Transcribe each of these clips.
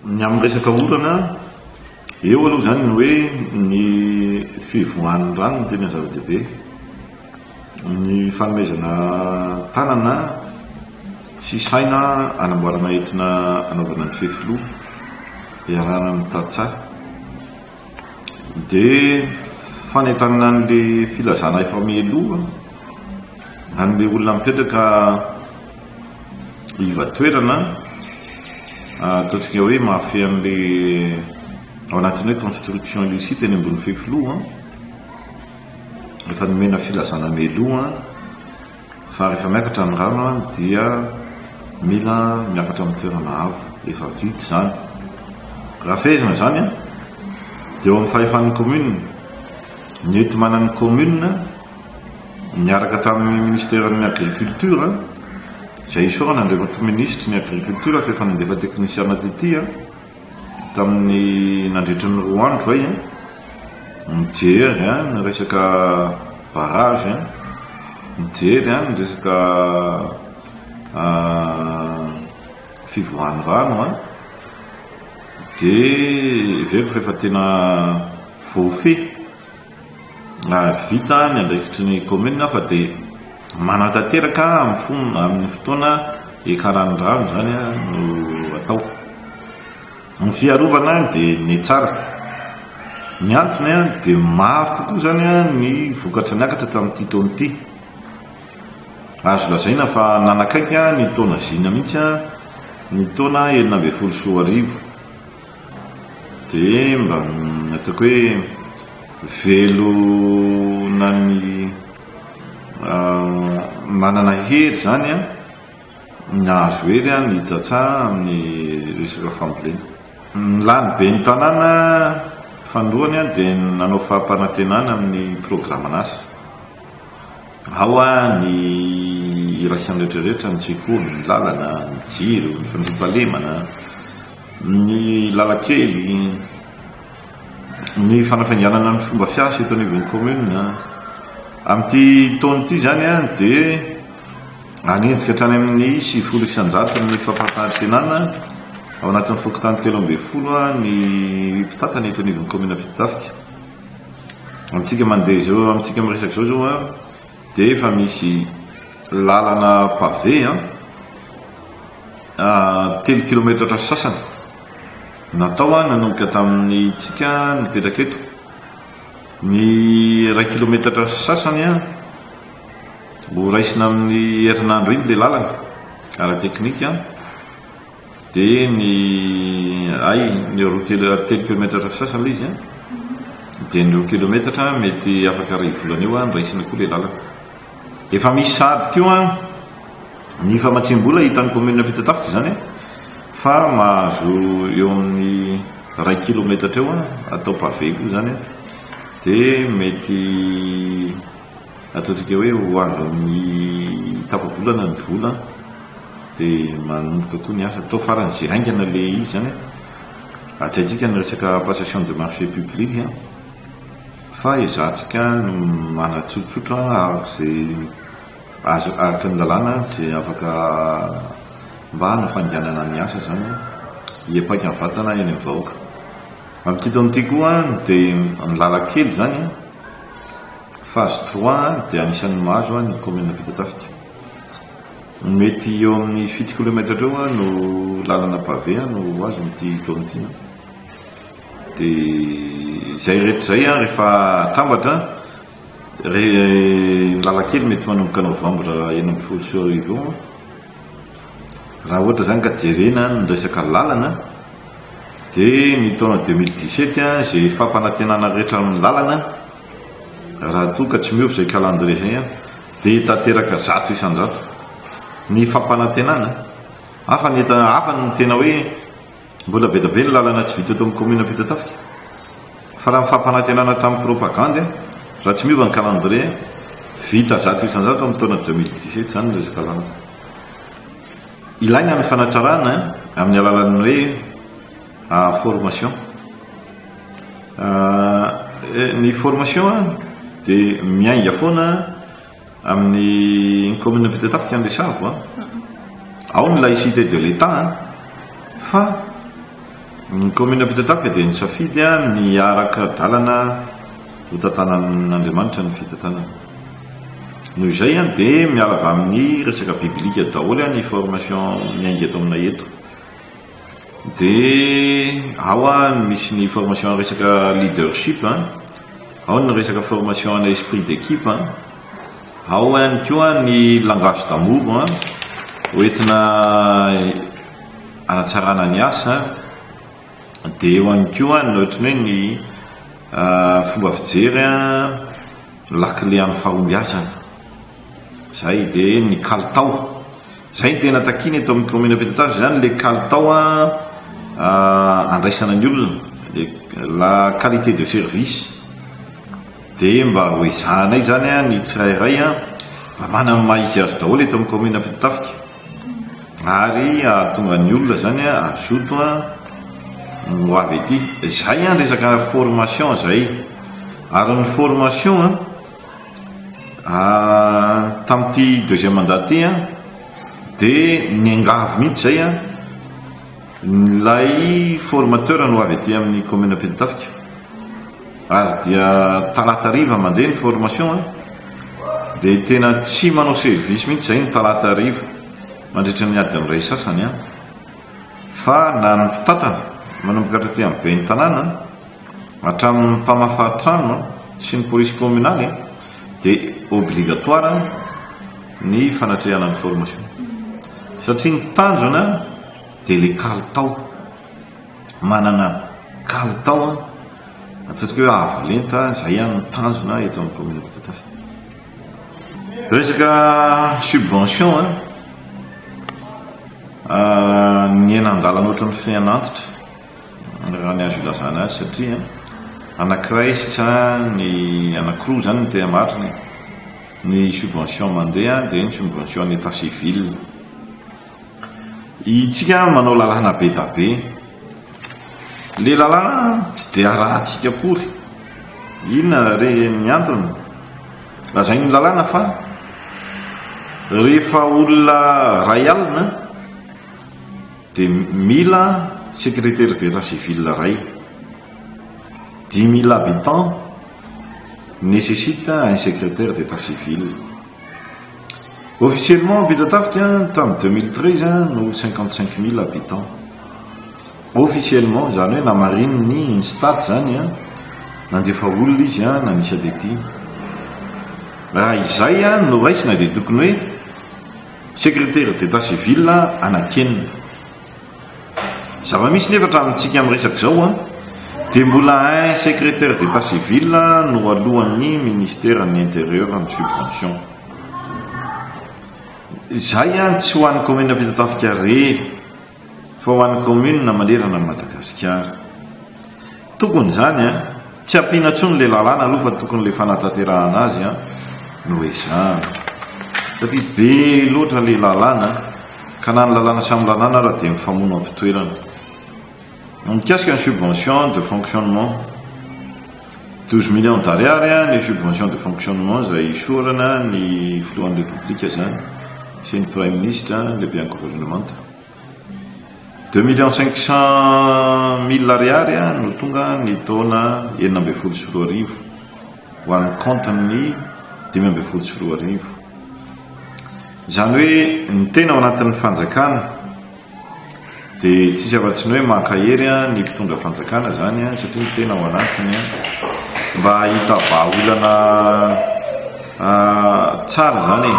ny amin'ny resaka orana eo aloha zany ny hoe ny fivoan'ny rano ny tena zava-dehibe, ny fanomezana tanana sy saina anamboarana entina anaovana ny fefilo iarana amin'ny tantsaha, dia fanentanana n'le filazana efa mialoha an'le olona mipetraka ivatoerana ataontsika hoe mafy an'le ao anatin'ny hoe construction illicite eny ambony fefiloha efa nomena filazana mialoha fa rehefa miakatra amin'ny rano dia mila miakatra amin'ny toerana avo efa vity zany. Raha fehezina zany dia eo amin'ny fahefan'ny commune ny ety manan'ny commune miaraka tamin'ny ministèren'ny agriculture izay isorana andriamato ministre ny agriculture fa efa nandefa teknisiana tetya tamin'ny nandritry ny roa andro zay mijery ny resaka barrage, mijery ny resaka fivoahan'ny rano dia veriko fa efa tena voafehy vita ny andraikitry ny commune fa dia manatanteraka amin'ny fotoana ekaran'ny rano zany no atao. Ny fiarovana dia ny tsara, ny antony dia maro kokoa zany ny vokatra niakatra tamin'ity taona ity. Azo lazaina fa nanakaiky ny taona zina mihitsy ny taona 2014 dia mba ataoko hoe velona ny manana hery zany nahazo hery ny tantsaha amin'ny resaka fambolena. Lany be ny tanàna fandroany dia nanao fahampanantenana amin'ny programan'asa ao ny iraisany rehetrarehetra ny tsekoly, ny lalana, ny jiro, ny fandriampahalemana, ny lalakely, ny fanafainganana ny fomba fiasa eto anivon'ny commune. Amin'ity taona ity zany dia anenjika hatrany amin'ny 700 ny fampahantenana ao anatin'ny fokotany 13 ny mpitatana eto anivon'ny commune Pitafika. Amintsika mandeha zao, amintsika miresaka zao dia efa misy lalana pavé 3 kilometatra sasany natao nanomboka tamin'ny tsika nipetraka eto. Ny 1 kilometatra sasany ho raisina amin'ny herinandro iny le lalana ara-teknika, dia ny 3 kilometatra sasany le izy dia ny 2 kilometatra mety afaka ray volana eo ny raisina koa le lalana. Efa misy sady koa ny famatsim-bola hitan'ny commune Pitafika zany fa mahazo eo amin'ny 1 kilometatra eo atao pavé koa zany dia mety ataontsika hoe ho azo amin'ny tapabolana ny vola dia manomboka koa ny asa atao faran'izay haingana le izy zany atsaitsika ny resaka passation de marché public fa izahantsika manatsotsotro arak'izay araka ny lalàna zay afaka mba nafanganana ny asa zany hiapaika ny vatana eny amin'ny vahoaka. Amin'ity taona ity koa dia ny lalakely zany phase 3 dia anisan'ny mahazo ny commune Pitafika. Mety eo amin'ny 7 kilometatra eo no lalana pavé no azo amin'ity taona ity. Dia izay rehetra zay rehefa tambatra lalakely mety manomboka novambra 2020 raha ohatra zany ka jerena ny resaka lalana. Dia ny taona 2017 zay fampanantenana rehetra amin'ny lalana raha toa ka tsy miovy zay calendrier zay dia tanteraka 100 isan-jato ny fampanantenana. Hafa ny tena hoe mbola be da be ny lalana tsy vita eto amin'ny commune Pitafika fa raha fampanantenana tamin'ny propagande raha tsy miova ny calendrier vita 100 isan-jato amin'ny taona 2017 zany resaka lalana. Ilaina ny fanatsarana amin'ny alalan'ny hoe formation. Ny formation dia miainga foana amin'ny commune Pitafika ny resako ao ny laïcité de l'État fa ny commune Ampitatafika dia nisafidy ny araka dalana ho tantanan'Andriamanitra ny fitantanana. Noho izay dia miala avy amin'ny resaka biblika daholo ny formation miainga eto aminay eto. Dia ao misy ny formation resaka leadership, ao ny resaka formation na esprit d'équipe, ao ihany koa ny langage d'amour hoentina anatsarana ny asa. Dia eo ihany koa ny ohatrany hoe ny fomba fijery lakile amin'ny fahombiazana. Zay dia ny kalitao. Zay tena takiny eto amin'ny commune Ampitatafika zany le kalitao andraisana ny olona, la qualité de service. Dia mba ho ezahanay zany ny tsirairay mba manana mahizy azy daholo eto amin'ny commune Ampitatafika, ary tonga ny olona zany azoto ho avy ety. Zay resaka formation zay. Ary ny formation tamin'ity deuxième mandat ty dia niangavy mihitsy zay lay formateur no avy ety amin'ny commune Ampitatafika. Ary dia talata riva mandeha ny formation dia tena tsy manao service mihitsy zay ny talata riva mandritra ny ady amin'ray sasany fa na ny mpitatana manomboka hatraty amin'ny be ny tanàna hatramin'ny mpamafatrano sy ny polisy communaly dia obligatoire ny fanatrehana ny formation, satria ny tanjona dia le kalitao, manana kalitao ataontsika hoe avolenta. Zay ihany ny tanjona eto amin'ny commune Ampitatafika. Resaka subvention ny enandalana ohatran'ny fianantitra raha ny azo ilazana azy, satria anankiray sisa ny anankiroa zany ny tena mariny ny subvention mandeha dia ny subvention ny état civil. Itsika manao lalàna be da be, le lalàna tsy dia arahantsika akory. Inona re ny antony? Lazay ny lalàna fa rehefa olona ray alina dia mila secrétaire d'état civil ray. 10 000 habitants nécessite un secrétaire d'état civil. Officiellement Ampitatafika tamin'ny 2013 no 55 000 habitants. Officiellement zany hoe namarininy ny stade zany nandefa olona izy nanisy adety. Raha izay no raisina dia tokony hoe secrétaire d'état civil anakenina. Zava-misy nefa hatramintsika amin'ny resaka zao dia mbola un secrétaire d'état civil no alohan'ny ministère ny intérieur amin'ny subvention. Zay tsy ho an'ny commune Ampitatafika rery fa ho an'ny commune manerana ny Madagasikara. Tokony zany tsy ampiana intsony le lalàna aloha fa tokony le fanatanterahana azy no ezahana, satria be loatra le lalàna ka na ny lalàna samy lalàna raha dia mifamono ampitoerana. Mikasika ny subvention de fonctionnement 12 millions d'ariary ny subvention de fonctionnement zay isorana ny filohan'ny république zany sy ny prime ministre lehibe ny gouvernement. 2 500 000 ariary no tonga ny taona 924 ho an'ny compte-ny 524. Zany hoe ny tena ao anatin'ny fanjakana dia tsisy afa-tsy ny hoe mankahery ny mpitondra fanjakana zany satria ny tena ao anatiny mba hahita vahaolana tsara zany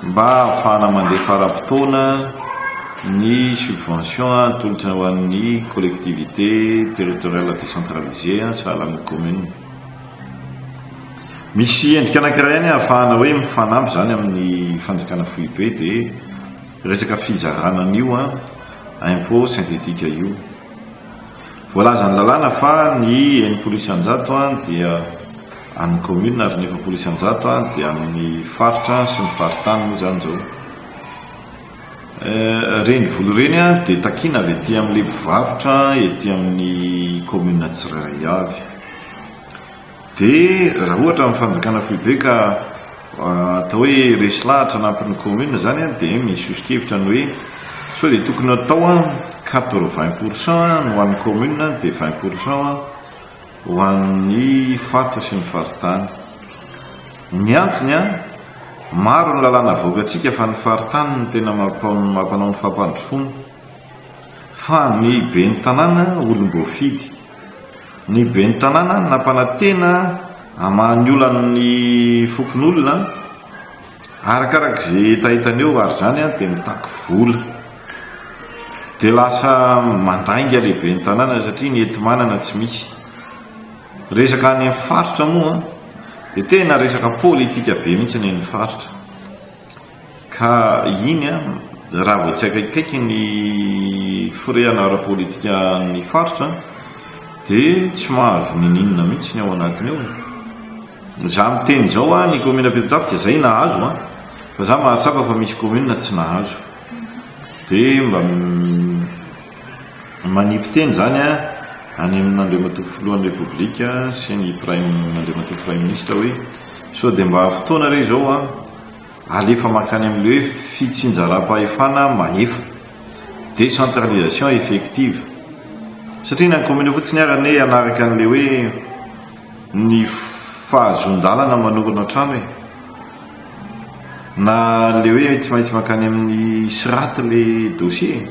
mba ahafahana mandeha faram-potoana ny subvention tolotra ho an'ny collectivité territoriale décentralisée sahala amin'ny commune. Misy endrika anankiray ihany ahafahana hoe mifanampy zany amin'ny fanjakana foibe dia resaka fizarana an'io impôt synthétique io. Voalaza ny lalàna fa ny enimpolo isanjato dia an'ny commune ary ny efapolo isanjato dia amin'ny faritra sy ny faritany moa zany zao. Reny volo reny dia takina avy ety amin'le mpivarotra ety amin'ny commune tsirairay avy. Dia raha ohatra amin'ny fanjakana foibe ka atao hoe resy lahatra anampin'ny commune zany dia misy osikevitra ny hoe sao dia tokony atao 80% no an'ny commune dia 20% ho an'ny faritra sy ny faritany. Ny antony maro ny lalàna voakatsika fa ny faritany ny tena mampanao ny fampandrosoana, fa ny be ny tanàna olom-boafidy, ny be ny tanàna nampanantena hamahany olan'ny fokon'olona arakarak'izay tahitany eo, ary zany dia mitaky vola, dia lasa mandainga lehibe ny tanàna satria ny enti-manana tsy misy. Resaka any amin'ny faritra moa dia tena resaka politika be mihitsy ny amin'ny faritra, ka iny raha vao tsy akaikaiky ny firehana ara-politika ny faritra dia tsy mahazo ninina mihitsy ny ao anatiny eo. Za miteny zao ny commune Petitafika zay nahazo fa za mahatsapa fa misy commune tsy nahazo, dia mba manipy-teny zany any amin'andreo matoko filohan'ny repoblika sy ny andreo matoko prime ministre hoe so dia mba fotoana re zao alefa makany amin'le hoe fitsinjaram-pahefana mahefa, décentralisation effective, satria ny commune fotsiny arany hoe anaraka an'le hoe ny fahazon-dalana manorana trano na le hoe tsy maintsy makany amin'ny siraty le dossier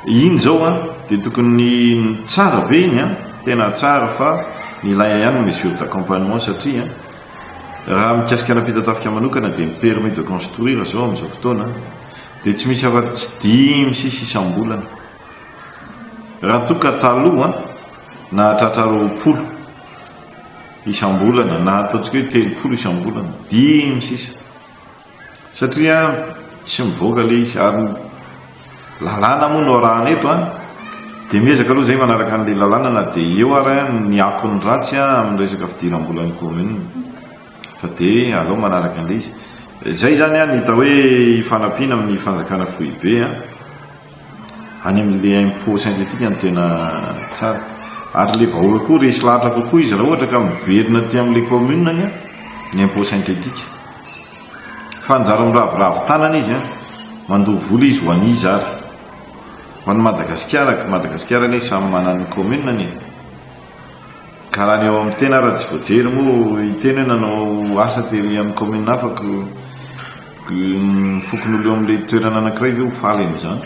iny zao dia tokony tsara be iny tena tsara, fa ilay ihany mesure d'accompagnement satria raha mikasika anam-Petitafika manokana dia ny permis de construire zao amin'izao fotoana dia tsy misy afa tsy 5 isam-bolana, raha toka taloha na hatratra 20 isam-bolana na ataontsika hoe 30 isam-bolana 5 satria tsy mivoaka le izy. Ary lalàna moa no rahana eto dia miezaka aloha zay manaraka an'le lalàna na dia eo ary ny akony ratsy amin'ny resaka fidiram-bolan'ny commune, fa dia alao manaraka an'le izy. Zay zany ny hita hoe fanampiana amin'ny fanjakana foibe any amin'le impôt synthétique ny tena tsara. Ary le vahoaka koa resy lahatra kokoa izy raha ohatra ka miverina ty amin'le commune ny impôt synthétique, fa njara miravoravo tanana izy mandoha vola izy ho an'izy ary ho an'ny Madagasikara ny samy manany commune ka raha ny eo amin'ny tena raha tsy voajery moa iteny hoe nanao asa dia amin'ny commune afaka fokon'olo eo amin'le toerana anankiray ve ho faly amin'izany.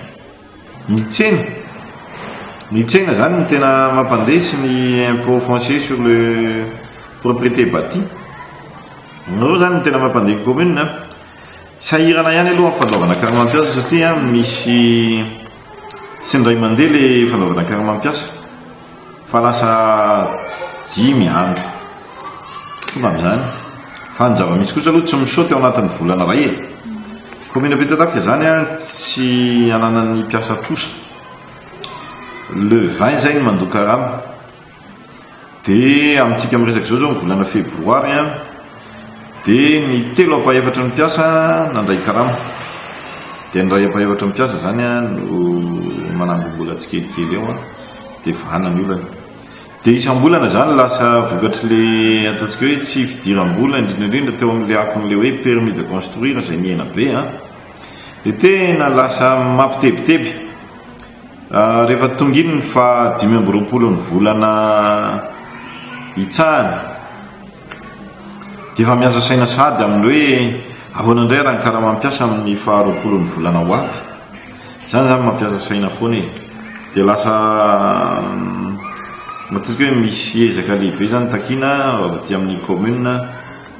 Ny tsena zany ny tena mampandesy ny impôt foncier sur le propriété bâtie, no zany ny tena mampandeha commune. Sahirana ihany aloha fanaovana karama-piasa satria misy tsy ndray mandeha le fanaovana karama-piasa fa lasa 5 andro tonga amin'izany, fa ny zava-misy kosa aloha tsy misaoty ao anatin'ny volana ray commune Petitafika zany tsy ananany piasa trosa. Le 20 zay ny mandoa karama, dia amintsika miresaka zao ny volana febroary dia ny 3 apa-efatra ny piasa nandray karama, dia ny ray apa-efatra ny piasa zany no manambola tsikelikely eo dia vana ny olana. Dia isam-bolana zany lasa vokatry le ataontsika hoe tsy fidiram-bola indrindraindrindra teo amin'le akon'le hoe permis de construire zay miena be dia tena lasa mampitebiteby. Rehefa tonginy ny fa 5 ny volana itsahany dia efa miasa saina sady amin'ny hoe ahoana indray raha ny karama mampiasa amin'ny fa 20 ny volana ho avy, zany mampiasa saina foana dia lasa matetika hoe misy ezaka lehibe zany takina avy amin'ny commune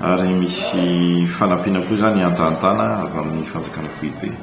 ary misy fanampiana koa zany antantana avy amin'ny fanjakana foibe.